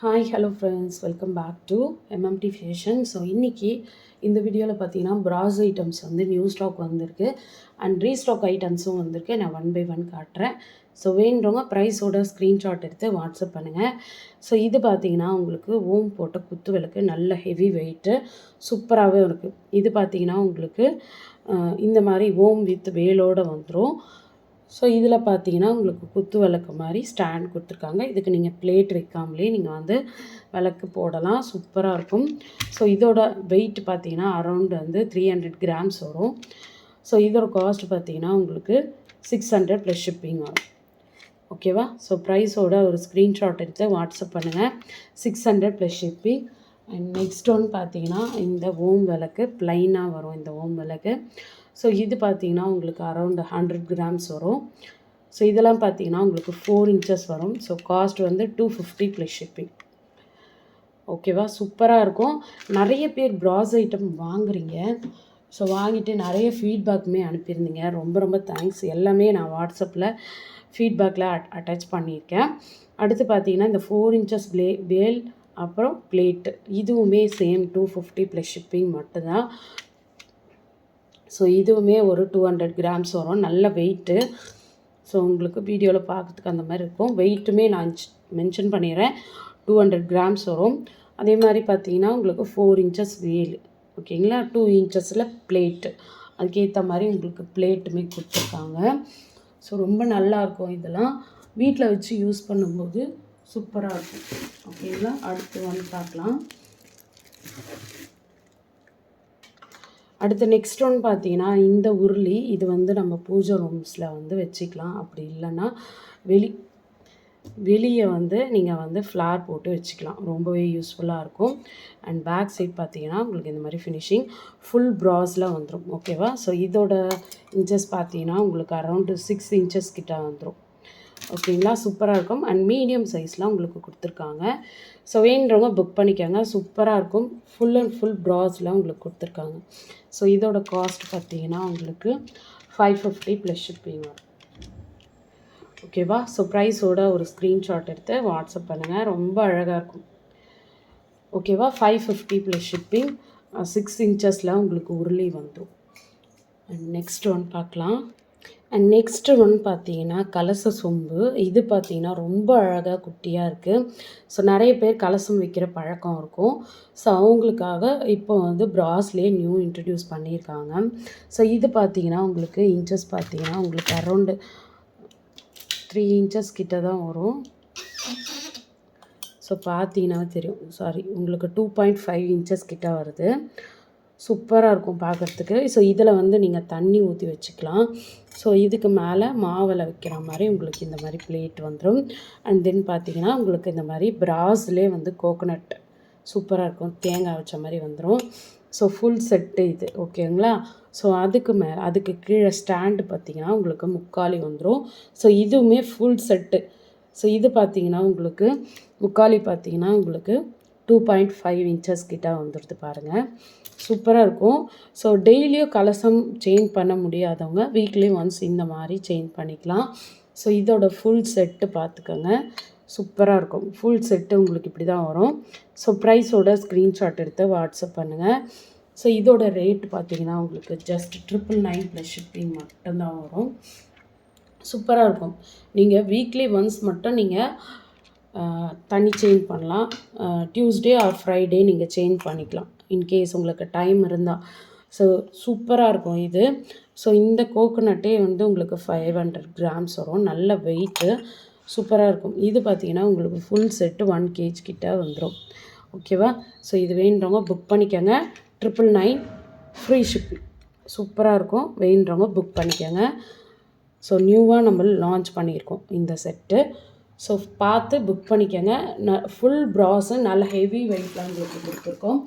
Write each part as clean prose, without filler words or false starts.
Hi hello friends, welcome back to MMT fashion. So இன்றைக்கி இந்த வீடியோவில் பார்த்தீங்கன்னா ப்ராஸ் ஐட்டம்ஸ் வந்து நியூ ஸ்டாக் வந்திருக்கு அண்ட் ரீஸ்டாக் ஐட்டம்ஸும் வந்திருக்கு. நான் ஒன் பை ஒன் காட்டுறேன். ஸோ வேணுறவங்க ப்ரைஸோட ஸ்க்ரீன்ஷாட் எடுத்து வாட்ஸ்அப் பண்ணுங்கள். ஸோ இது பார்த்தீங்கன்னா உங்களுக்கு ஓம் போட்ட குத்து விளக்கு, நல்ல ஹெவி வெயிட்டு, சூப்பராகவே இருக்குது. இது பார்த்தீங்கன்னா உங்களுக்கு இந்த மாதிரி ஓம் வித் வேலோடு வந்துடும். ஸோ இதில் பார்த்தீங்கன்னா உங்களுக்கு குத்து விளக்கு மாதிரி ஸ்டாண்ட் கொடுத்துருக்காங்க. இதுக்கு நீங்கள் பிளேட் வைக்காமலே நீங்கள் வந்து விளக்கு போடலாம், சூப்பராக இருக்கும். ஸோ இதோட வெயிட் பார்த்தீங்கன்னா அரௌண்ட் வந்து 300 கிராம்ஸ் வரும். ஸோ இதோட காஸ்ட் பார்த்தீங்கன்னா உங்களுக்கு 600 ப்ளஸ் ஷிப்பிங் வரும். ஓகேவா? ஸோ ப்ரைஸோட ஒரு ஸ்க்ரீன்ஷாட் எடுத்து வாட்ஸ்அப் பண்ணுங்கள். 600 plus shipping. And next one பார்த்தீங்கன்னா இந்த ஓம் விளக்கு ப்ளைனாக வரும். இந்த ஓம் விளக்கு ஸோ இது பார்த்தீங்கன்னா உங்களுக்கு அரௌண்ட் 100 கிராம்ஸ் வரும். ஸோ இதெல்லாம் பார்த்தீங்கன்னா உங்களுக்கு 4 இன்ச்சஸ் வரும். ஸோ காஸ்ட் வந்து 250 ப்ளஸ் ஷிப்பிங். ஓகேவா? சூப்பராக இருக்கும். நிறைய பேர் ப்ராஸ் ஐட்டம் வாங்குறீங்க. ஸோ வாங்கிட்டு நிறைய ஃபீட்பேக்குமே அனுப்பியிருந்தீங்க. ரொம்ப ரொம்ப தேங்க்ஸ். எல்லாமே நான் வாட்ஸ்அப்பில் ஃபீட்பேக்கில் அட்டாச் பண்ணியிருக்கேன். அடுத்து பார்த்தீங்கன்னா இந்த 4 இன்ச்சஸ் வேல் அப்புறம் பிளேட்டு, இதுவுமே சேம் 250 ப்ளஸ் ஷிப்பிங் மட்டும்தான். ஸோ இதுவுமே ஒரு 200 கிராம்ஸ் வரும். நல்ல வெயிட்டு. ஸோ உங்களுக்கு வீடியோவில் பார்க்கறதுக்கு அந்த மாதிரி இருக்கும். வெயிட்டுமே நான் மென்ஷன் பண்ணிடுறேன். 200 கிராம்ஸ் வரும். அதே மாதிரி பார்த்தீங்கன்னா உங்களுக்கு 4 இன்ச்சஸ் வேல், ஓகேங்களா? 2 இன்ச்சஸில் பிளேட்டு, அதுக்கேற்ற மாதிரி உங்களுக்கு பிளேட்டுமே கொடுத்துருக்காங்க. ஸோ ரொம்ப நல்லாயிருக்கும். இதெல்லாம் வீட்டில் வச்சு யூஸ் பண்ணும்போது சூப்பராக இருக்கும். ஓகேங்களா? அடுத்து வந்து பார்க்கலாம். அடுத்து நெக்ஸ்ட் ஒன் பார்த்தீங்கன்னா இந்த உருளி, இது வந்து நம்ம பூஜை ரூம்ஸில் வந்து வச்சுக்கலாம். அப்படி இல்லைன்னா வெளியே வந்து நீங்கள் வந்து ஃப்ளார் போட்டு வச்சுக்கலாம். ரொம்பவே யூஸ்ஃபுல்லாக இருக்கும். அண்ட் பேக் சைட் பார்த்தீங்கன்னா உங்களுக்கு இந்த மாதிரி ஃபினிஷிங் ஃபுல் ப்ராஸில் வந்துடும். ஓகேவா? ஸோ இதோட இன்ச்சஸ் பார்த்தீங்கன்னா உங்களுக்கு அரௌண்டு 6 இன்ச்சஸ் கிட்ட வந்துடும். ஓகேங்களா? சூப்பராக இருக்கும். அண்ட் மீடியம் சைஸ்லாம் உங்களுக்கு கொடுத்துருக்காங்க. ஸோ வேணுறவங்க புக் பண்ணிக்கோங்க. சூப்பராக இருக்கும். ஃபுல் அண்ட் ஃபுல் ப்ராஸ்லாம் உங்களுக்கு கொடுத்துருக்காங்க. ஸோ இதோட காஸ்ட் பார்த்தீங்கன்னா உங்களுக்கு 550 ப்ளஸ் ஷிப்பிங் வரும். ஓகேவா? ஸோ ப்ரைஸோட ஒரு ஸ்க்ரீன்ஷாட் எடுத்து வாட்ஸ்அப் பண்ணுங்கள். ரொம்ப அழகாக இருக்கும். ஓகேவா? 550 ப்ளஸ் ஷிப்பிங். 6 இன்ச்சஸில் உங்களுக்கு உருளி வந்துடும். அண்ட் நெக்ஸ்ட் ஒன் பார்க்கலாம். அண்ட் நெக்ஸ்ட்டு ஒன்று பார்த்தீங்கன்னா கலச சொம்பு. இது பார்த்தீங்கன்னா ரொம்ப அழகாக குட்டியாக இருக்குது. ஸோ நிறைய பேர் கலசம் வைக்கிற பழக்கம் இருக்கும். ஸோ அவங்களுக்காக இப்போ வந்து ப்ராஸ்லேயே நியூ இன்ட்ரடியூஸ் பண்ணியிருக்காங்க. ஸோ இது பார்த்தீங்கன்னா உங்களுக்கு இன்ச்சஸ் பார்த்தீங்கன்னா உங்களுக்கு அரௌண்டு 3 இன்ச்சஸ் கிட்ட தான் வரும். ஸோ பார்த்தீங்கன்னா தெரியும், சாரி, உங்களுக்கு 2.5 இன்ச்சஸ் கிட்ட வருது. சூப்பராக இருக்கும் பார்க்குறதுக்கு. ஸோ இதில் வந்து நீங்கள் தண்ணி ஊற்றி வச்சுக்கலாம். ஸோ இதுக்கு மேலே மாவில் வைக்கிற மாதிரி உங்களுக்கு இந்த மாதிரி பிளேட் வந்துடும். அண்ட் தென் பார்த்தீங்கன்னா உங்களுக்கு இந்த மாதிரி ப்ராஸ்லேயே வந்து கோகோனட் சூப்பராக இருக்கும், தேங்காய் வச்ச மாதிரி வந்துடும். ஸோ ஃபுல் செட்டு இது, ஓகேங்களா? ஸோ அதுக்கு கீழே ஸ்டாண்டு பார்த்தீங்கன்னா உங்களுக்கு முக்காலி வந்துடும். ஸோ இதுவுமே ஃபுல் செட்டு. ஸோ இது பார்த்தீங்கன்னா உங்களுக்கு முக்காலி பார்த்தீங்கன்னா உங்களுக்கு 2.5 இன்ச்சஸ் கிட்ட வந்துடுது பாருங்கள். சூப்பராக இருக்கும். ஸோ டெய்லியும் கலசம் சேஞ்ச் பண்ண முடியாதவங்க வீக்லி ஒன்ஸ் இந்த மாதிரி சேஞ்ச் பண்ணிக்கலாம். ஸோ இதோட ஃபுல் செட்டு பார்த்துக்கோங்க, சூப்பராக இருக்கும். ஃபுல் செட்டு உங்களுக்கு இப்படி தான் வரும். ஸோ ப்ரைஸோட ஸ்க்ரீன்ஷாட் எடுத்து வாட்ஸ்அப் பண்ணுங்கள். ஸோ இதோட ரேட் பார்த்தீங்கன்னா உங்களுக்கு ஜஸ்ட் 999 ப்ளஸ் ஷிப்பிங் மட்டும்தான் வரும். சூப்பராக இருக்கும். நீங்கள் வீக்லி ஒன்ஸ் மட்டும் நீங்கள் தண்ணி சேஞ்ச் பண்ணலாம். டியூஸ்டே ஆர் ஃப்ரைடே நீங்கள் சேஞ்ச் பண்ணிக்கலாம் இன்கேஸ் உங்களுக்கு டைம் இருந்தால். ஸோ சூப்பராக இருக்கும் இது. ஸோ இந்த கோகோனட்டே வந்து உங்களுக்கு 500 கிராம்ஸ் வரும். நல்ல வெயிட்டு, சூப்பராக இருக்கும். இது பார்த்திங்கன்னா உங்களுக்கு ஃபுல் செட்டு 1 kg கிட்ட வந்துடும். ஓகேவா? ஸோ இது வேணுறவங்க புக் பண்ணிக்கோங்க. 999 ஃப்ரீ ஷிப்பிங். சூப்பராக இருக்கும். வேணுறவங்க புக் பண்ணிக்கோங்க. ஸோ நியூவாக நம்ம லான்ச் பண்ணியிருக்கோம் இந்த செட்டு. ஸோ பார்த்து புக் பண்ணிக்கோங்க. ஃபுல் ப்ராஸு நல்ல ஹெவி வெயிட்லாம் உங்களுக்கு கொடுத்துருக்கோம்.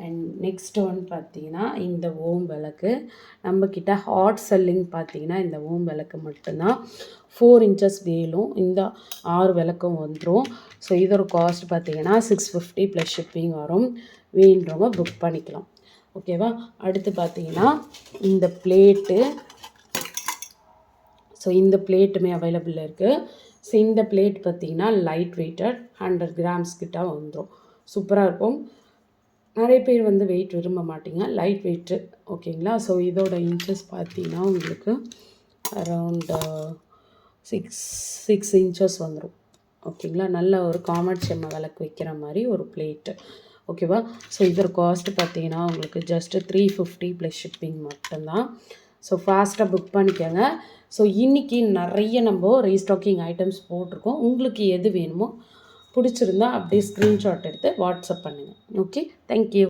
அண்ட் நெக்ஸ்ட் ஒன் பார்த்தீங்கன்னா இந்த ஓம் விளக்கு. நம்மக்கிட்ட ஹாட் செல்லிங் பார்த்தீங்கன்னா இந்த ஓம் விளக்கு மட்டும்தான். 4 இன்ச்சஸ் வேலும் இந்த 6 விளக்கும் வந்துடும். ஸோ இதோட காஸ்ட் பார்த்தீங்கன்னா 650 ப்ளஸ் ஷிப்பிங் வரும். வேணுறவங்க புக் பண்ணிக்கலாம். ஓகேவா? அடுத்து பார்த்தீங்கன்னா இந்த பிளேட்டு. ஸோ இந்த பிளேட்டுமே அவைலபிள் இருக்குது. ஸோ இந்த பிளேட் பார்த்தீங்கன்னா லைட் வெயிட்டட் 100 கிராம்ஸ் கிட்ட வந்துடும். சூப்பராக இருக்கும். நிறைய பேர் வந்து வெயிட் விரும்ப மாட்டீங்க, லைட் வெயிட்டு ஓகேங்களா. ஸோ இதோட இன்ச்சஸ் பார்த்தீங்கன்னா உங்களுக்கு அரவுண்ட் 6 இன்ச்சஸ் வந்துடும் ஓகேங்களா. நல்ல ஒரு காமட் செம்ம விளக்கு வைக்கிற மாதிரி ஒரு பிளேட்டு ஓகேவா. ஸோ இதோட காஸ்ட்டு பார்த்தீங்கன்னா உங்களுக்கு ஜஸ்ட்டு 350 ப்ளஸ் ஷிப்பிங் மட்டும்தான். ஸோ ஃபாஸ்ட்டாக புக் பண்ணிக்கோங்க. ஸோ இன்றைக்கி நிறைய நம்ம ரீஸ்டாக்கிங் ஐட்டம்ஸ் போட்டிருக்கோம். உங்களுக்கு எது வேணுமோ பிடிச்சிருந்தா அப்படியே ஸ்க்ரீன்ஷாட் எடுத்து வாட்ஸ்அப் பண்ணுங்கள். Okay, thank you.